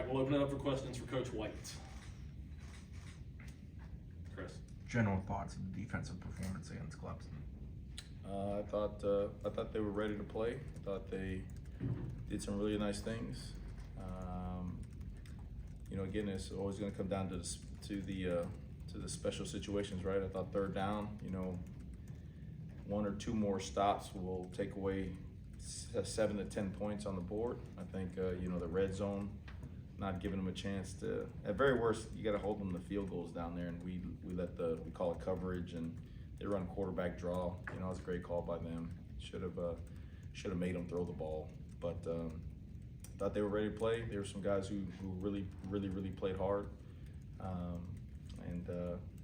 right, we'll open it up for questions for Coach White. Chris. General thoughts of the defensive performance against Clemson. I thought they were ready to play. I thought they did some really nice things. Again, it's always going to come down to the special situations, right? I thought third down, one or two more stops will take away 7 to 10 points on the board. I think the red zone, not giving them a chance to. At very worst, you got to hold them to field goals down there, and we call it coverage, and they run quarterback draw. It was a great call by them. Should have made them throw the ball, but thought they were ready to play. There were some guys who really played hard, and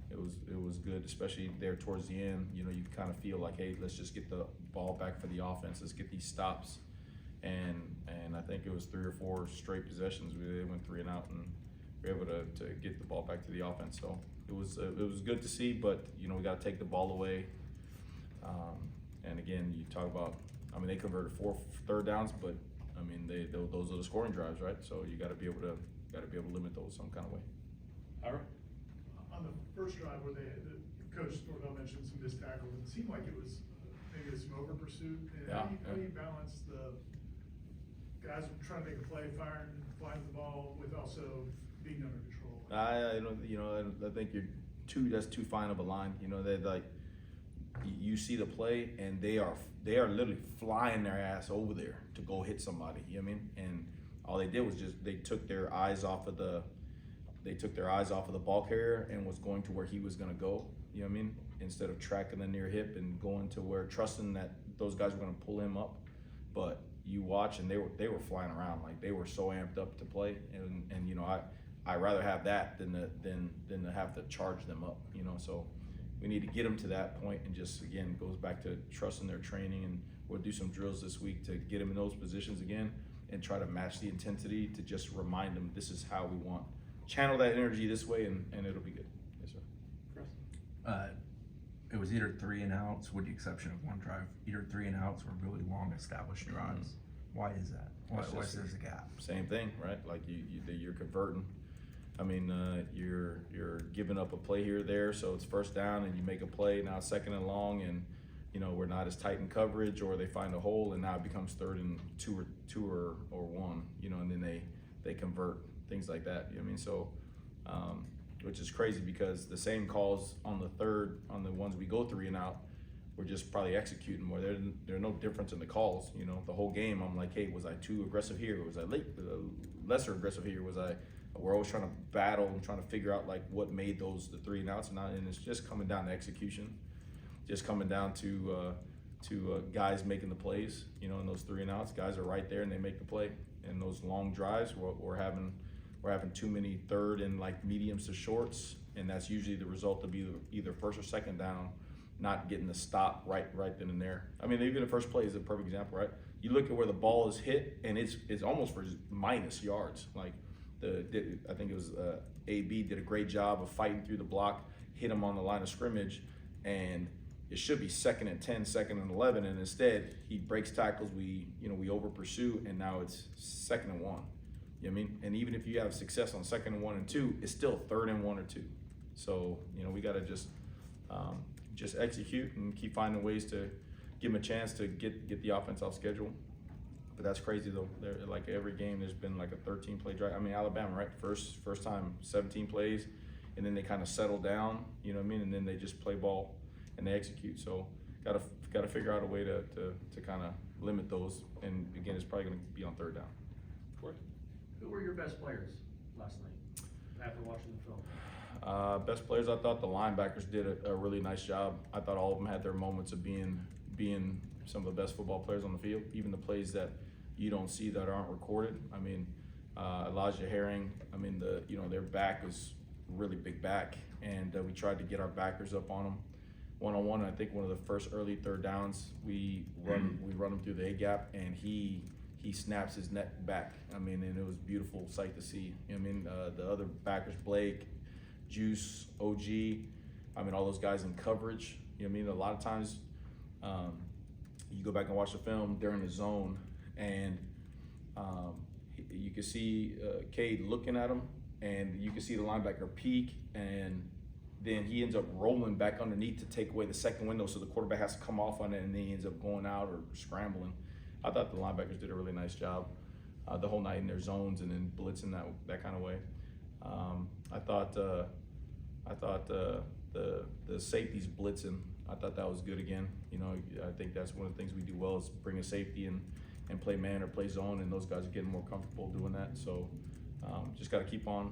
it was good, especially there towards the end. You kind of feel like, hey, let's just get the ball back for the offense. Let's get these stops, and I think it was 3 or 4 straight possessions. They went 3 and out, and we were able to get the ball back to the offense. So it was good to see, but we got to take the ball away. And again, you talk about, they converted 4 third downs, but those are the scoring drives, right? So you got to be able to limit those some kind of way. All right. On the first drive where the coach Norvell mentioned some missed tackles, it seemed like it was maybe some over pursuit. How do you balance the guys trying to make a play, flying the ball, with also being under control? I think that's too fine of a line. They like, you see the play and they are literally flying their ass over there to go hit somebody. And all they did was they took their eyes off of the ball carrier and was going to where he was going to go. Instead of tracking the near hip and going to where, trusting that those guys were going to pull him up. But you watch and they were flying around, like they were so amped up to play. And I rather have that than to have to charge them up. So we need to get them to that point, and just, again, goes back to trusting their training, and we'll do some drills this week to get them in those positions again and try to match the intensity, to just remind them this is how we want. Channel that energy this way, and it'll be good. Yes, sir. Chris. It was either 3 and outs, with the exception of one drive. Either 3 and outs were really long established drives. Why is that? Why is there a gap? Same thing, right? Like you're converting. You're giving up a play here or there, so it's first down and you make a play. Now it's 2nd and long, and we're not as tight in coverage, or they find a hole, and now it becomes 3rd and 2 or 1. And then they convert, things like that. So, which is crazy, because the same calls on the ones we go 3 and out, we're just probably executing more. There's no difference in the calls. The whole game I'm like, hey, was I too aggressive here? Was I lesser aggressive here? We're always trying to battle and trying to figure out like what made those the 3 and outs, and it's just coming down to execution, just coming down to guys making the plays. In those 3 and outs, guys are right there and they make the play. And those long drives, we're having too many 3rd and like mediums to shorts, and that's usually the result of either 1st or 2nd down, not getting the stop right then and there. Even the first play is a perfect example, right? You look at where the ball is hit, and it's almost for minus yards. Like I think it was AB did a great job of fighting through the block, hit him on the line of scrimmage, and it should be 2nd and 10, 2nd and 11, and instead he breaks tackles. We over pursue, and now it's 2nd and 1. And even if you have success on 2nd and 1 and 2, it's still 3rd and 1 or 2. So we got to just execute and keep finding ways to give them a chance to get the offense off schedule. But that's crazy though. Like every game, there's been like a 13-play drive. Alabama, right? First time 17 plays, and then they kind of settle down. And then they just play ball and they execute. So got to figure out a way to kind of limit those. And again, it's probably going to be on 3rd down. Corey. Who were your best players last night after watching the film? Best players, I thought the linebackers did a really nice job. I thought all of them had their moments of being some of the best football players on the field, even the plays that you don't see that aren't recorded. Elijah Herring, their back is really big back, and we tried to get our backers up on them one-on-one. I think one of the first early 3rd downs, we run him through the A-gap, and he snaps his neck back. And it was a beautiful sight to see. The other backers, Blake, Juice, OG, all those guys in coverage. A lot of times you go back and watch the film during the zone, and you can see Cade looking at him, and you can see the linebacker peek, and then he ends up rolling back underneath to take away the second window, so the quarterback has to come off on it, and then he ends up going out or scrambling. I thought the linebackers did a really nice job the whole night in their zones and then blitzing that kind of way. I thought the safeties blitzing, I thought that was good again. You know, I think that's one of the things we do well is bring a safety and play man or play zone, and those guys are getting more comfortable doing that. So just got to keep on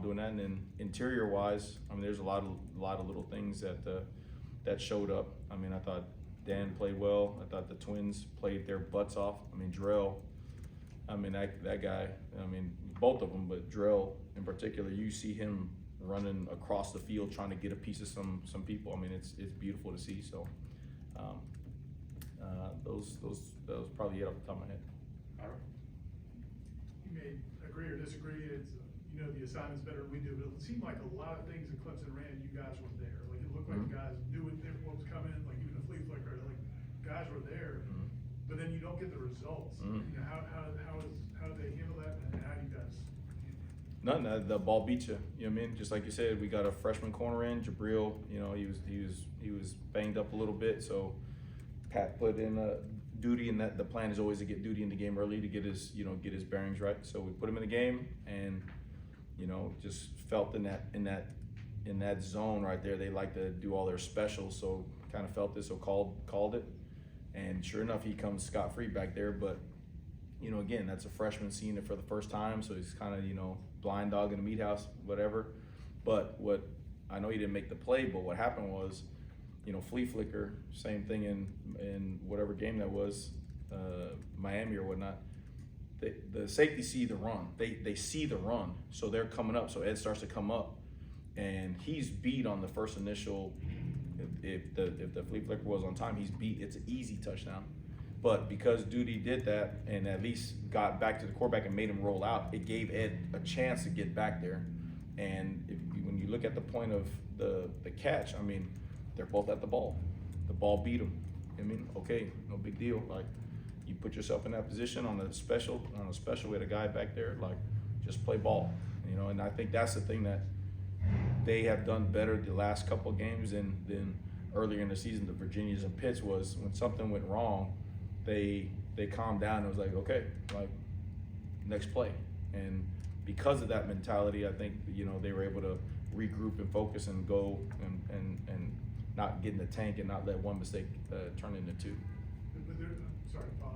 doing that. And then interior wise, I mean, there's a lot of little things that showed up. I mean, I thought Dan played well. I thought the Twins played their butts off. I mean, Drell, I mean, that guy, I mean, both of them, but Drell in particular, you see him running across the field trying to get a piece of some people. I mean, it's beautiful to see. So that was probably it off the top of my head. Ira? You may agree or disagree, it's, you know, the assignment's better than we do, but it seemed like a lot of things that Clemson ran, you guys were there. Like, it looked like you guys knew what was coming, like even the flea flicker, like, guys were there, but then you don't get the results. You know, how do they handle that, and how do you guys? None. The ball beat you. You know what I mean? Just like you said, we got a freshman corner in Jabril. You know, he was banged up a little bit, so Pat put in Duty, and that the plan is always to get Duty in the game early to get his bearings right. So we put him in the game, and you know, just felt in that zone right there. They like to do all their specials, so kind of felt this, so called it, and sure enough, he comes scot-free back there. But you know, again, that's a freshman seeing it for the first time, so he's kind of, you know, blind dog in the meat house, whatever. But what I know, he didn't make the play, but what happened was, you know, flea flicker, same thing in whatever game that was, Miami or whatnot. The safety see the run. They see the run, so they're coming up. So Ed starts to come up, and he's beat on the first initial. If the flea flicker was on time, he's beat. It's an easy touchdown. But because Duty did that and at least got back to the quarterback and made him roll out, it gave Ed a chance to get back there. And when you look at the point of the catch, I mean, they're both at the ball. The ball beat them. I mean, okay, no big deal. Like, you put yourself in that position on a special with a guy back there, like, just play ball, you know. And I think that's the thing that they have done better the last couple of games than earlier in the season. The Virginias and Pitts was when something went wrong, they calmed down. It was like, okay, like, next play. And because of that mentality, I think, you know, they were able to regroup and focus and go and not get in the tank and not let one mistake turn into two. But sorry, Bob.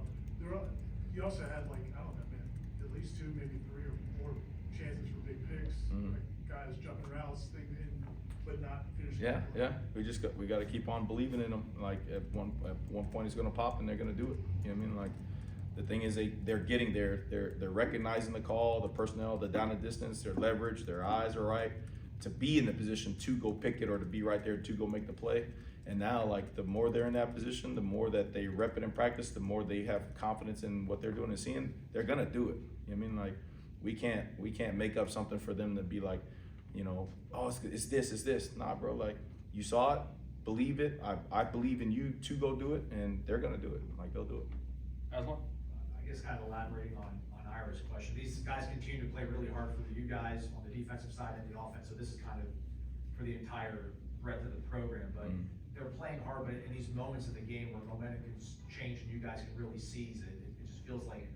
You also had, like, I don't know, man, at least two, maybe three or more chances for big picks, like guys jumping routes, but not finishing. Yeah. We got to keep on believing in them. Like, at one point it's gonna pop and they're gonna do it. You know what I mean? Like, the thing is they're getting there. They're recognizing the call, the personnel, the down and distance, their leverage, their eyes are right to be in the position to go pick it or to be right there to go make the play. And now, like, the more they're in that position, the more that they rep it in practice, the more they have confidence in what they're doing and seeing, they're gonna do it. You know what I mean? Like, we can't make up something for them to be like, you know, oh, it's this. Nah, bro, like, you saw it, believe it. I believe in you to go do it, and they're gonna do it. Like, they'll do it. Aslan? I guess kind of elaborating on Ira's question, these guys continue to play really hard for you guys on the defensive side and the offense, so this is kind of for the entire breadth of the program, but they're playing hard, but in these moments of the game where momentum can change and you guys can really seize it, it just feels like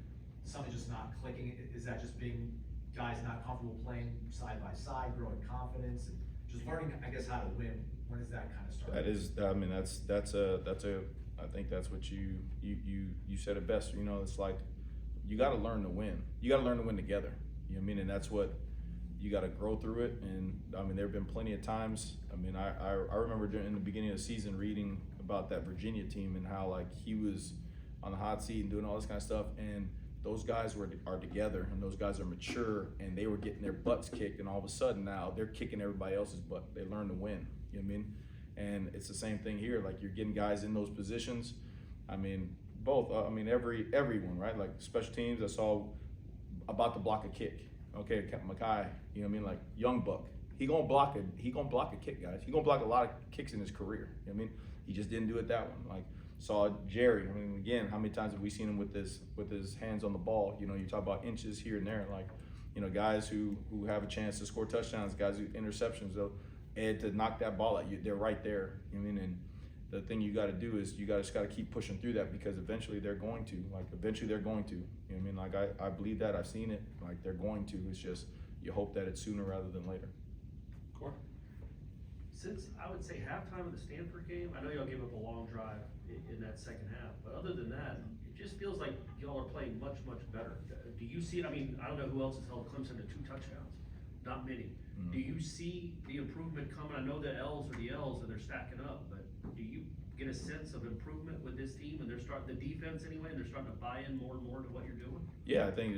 something's just not clicking. Is that just being guys not comfortable playing side by side, growing confidence, and just learning, I guess, how to win? When does that kind of start? That is, I mean, that's I think that's what you said it best. You know, it's like, you got to learn to win. You got to learn to win together. You know what I mean? And that's what you got to grow through it. And I mean, there have been plenty of times. I mean, I remember in the beginning of the season reading about that Virginia team and how, like, he was on the hot seat and doing all this kind of stuff. And those guys are together, and those guys are mature, and they were getting their butts kicked, and all of a sudden now they're kicking everybody else's butt. They learn to win. You know what I mean? And it's the same thing here. Like, you're getting guys in those positions. I mean, both. I mean, everyone, right? Like, special teams. I saw about to block a kick. Okay, Mackay. You know what I mean? Like, young buck. He gonna block a kick, guys. He gonna block a lot of kicks in his career. You know what I mean? He just didn't do it that one. Like, saw Jerry. I mean, again, how many times have we seen him with his hands on the ball? You know, you talk about inches here and there, like, you know, guys who have a chance to score touchdowns, guys who interceptions, though, and to knock that ball at you, they're right there. I mean, and the thing you got to do is you just got to keep pushing through that, because eventually they're going to. You know what I mean? Like, I believe that. I've seen it. Like, they're going to. It's just you hope that it's sooner rather than later. Corey? Since I would say halftime of the Stanford game, I know y'all gave up a long drive in that second half, but other than that, it just feels like y'all are playing much, much better. Do you see it? I mean, I don't know who else has held Clemson to 2 touchdowns. Not many. Mm-hmm. Do you see the improvement coming? I know the L's are the L's and they're stacking up, but do you get a sense of improvement with this team and they're starting the defense anyway, and they're starting to buy in more and more to what you're doing? Yeah, I think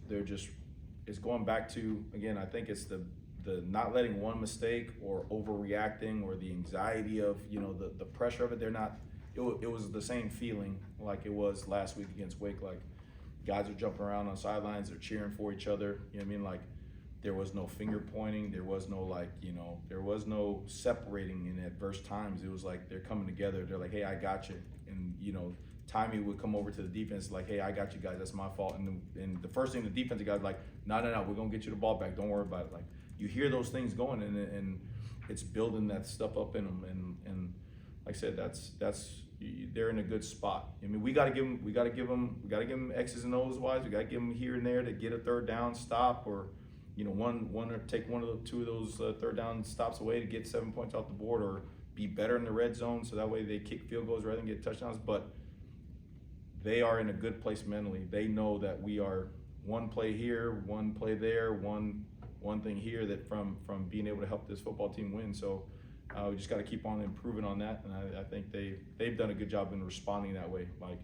they're just it's going back to, again, I think it's the not letting one mistake or overreacting or the anxiety of, you know, the pressure of it. They're not, it was the same feeling like it was last week against Wake. Like, guys are jumping around on sidelines, they're cheering for each other. You know what I mean? Like, there was no finger pointing, there was no, like, you know, there was no separating in adverse times. It was like they're coming together. They're like, hey, I got you. And, you know, Tommy would come over to the defense like, hey, I got you guys, that's my fault. And the first thing the defensive guys like, no, we're gonna get you the ball back, don't worry about it. Like, you hear those things going, and it's building that stuff up in them. And like I said, they're in a good spot. I mean, we gotta give them X's and O's wise. We gotta give them here and there to get a third down stop, or, you know, one or take one of the 2 of those third down stops away to get 7 points off the board, or be better in the red zone, so that way they kick field goals rather than get touchdowns. But they are in a good place mentally. They know that we are one play here, one play there, one thing here, that from being able to help this football team win. So we just got to keep on improving on that, and I think they've done a good job in responding that way, like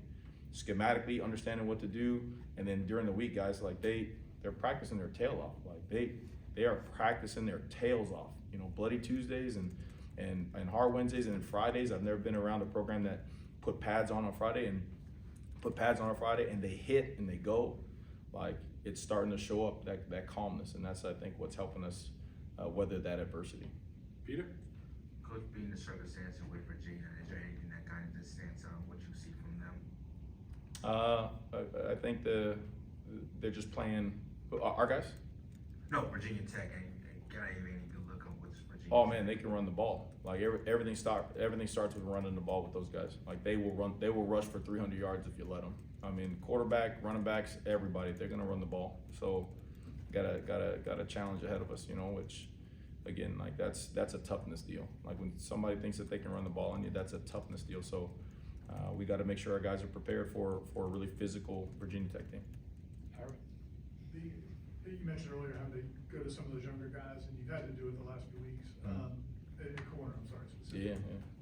schematically understanding what to do. And then during the week, guys, like they're practicing their tail off. Like they are practicing their tails off. You know, bloody Tuesdays and hard Wednesdays and then Fridays. I've never been around a program that put pads on Friday and they hit and they go. Like, it's starting to show up, that calmness, and that's, I think, what's helping us weather that adversity. Peter? Coach, being the circumstances with Virginia, is there anything that kind of just stands out what you see from them? I think they're just playing. Our guys? No, Virginia Tech. Can I even good look on what's Virginia? Oh man, they can run the ball. Like, everything starts with running the ball with those guys. Like, they will rush for 300 yards if you let them. I mean, quarterback, running backs, everybody, they're gonna run the ball. So got a challenge ahead of us, you know, which, again, like, that's a toughness deal. Like, when somebody thinks that they can run the ball on you, that's a toughness deal. So we got to make sure our guys are prepared for a really physical Virginia Tech team. Ira? You mentioned earlier how they go to some of those younger guys, and you've had to do it the last few weeks. In corner, I'm sorry, specifically.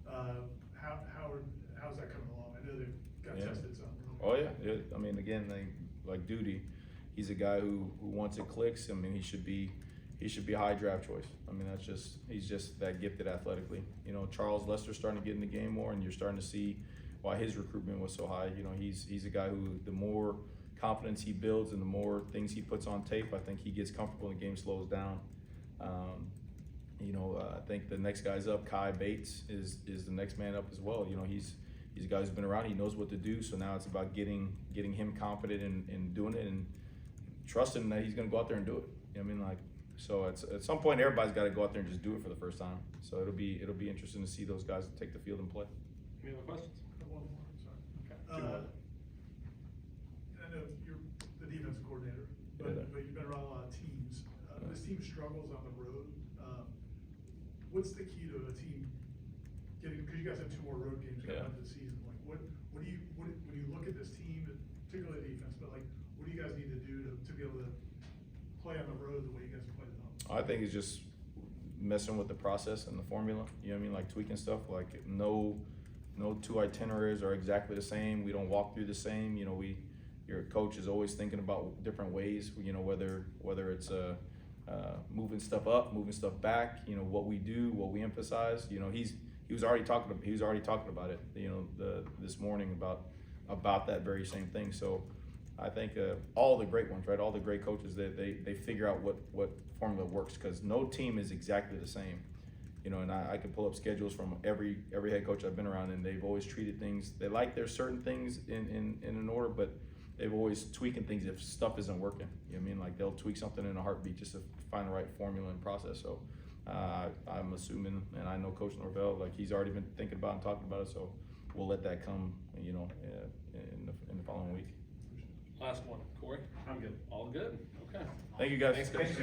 Yeah. How's that coming along? I know they've got tested some. Oh yeah. I mean, again, like Duty, he's a guy who once it clicks, I mean, he should be a high draft choice. I mean, he's just that gifted athletically. You know, Charles Lester's starting to get in the game more, and you're starting to see why his recruitment was so high. You know, he's a guy who, the more confidence he builds and the more things he puts on tape, I think he gets comfortable and the game slows down. You know, I think the next guy's up. Kai Bates is the next man up as well. You know, he's a guy who's been around. He knows what to do. So now it's about getting him confident in doing it and trusting that he's going to go out there and do it. You know what I mean? Like, so at some point, everybody's got to go out there and just do it for the first time. So it'll be interesting to see those guys take the field and play. Any other questions? One more, I'm sorry. Okay. I know you're the defensive coordinator, but you've been around a lot of teams. This team struggles on the road. What's the key to a team getting? Because you guys have 2 more road games coming up this season. Like, what do you when you look at this team, particularly defense, but like, what do you guys need to do to be able to play on the road the way you guys play at home? I think it's just messing with the process and the formula. You know what I mean? Like, tweaking stuff. Like, no 2 itineraries are exactly the same. We don't walk through the same. You know, your coach is always thinking about different ways. You know, whether it's moving stuff up, moving stuff back. You know, what we do, what we emphasize. You know, he was already talking about it. You know, this morning about that very same thing. So I think all the great ones, right? All the great coaches, they figure out what formula works, because no team is exactly the same. You know, and I can pull up schedules from every head coach I've been around, and they've always treated things, they like there's certain things in an order, but they've always tweaking things if stuff isn't working. You know what I mean? Like they'll tweak something in a heartbeat just to find the right formula and process. So I'm assuming, and I know Coach Norvell, like he's already been thinking about and talking about it, so we'll let that come, you know, in the following week. Last one, Corey? I'm good. All good, okay. Thank you, guys. Thanks, guys.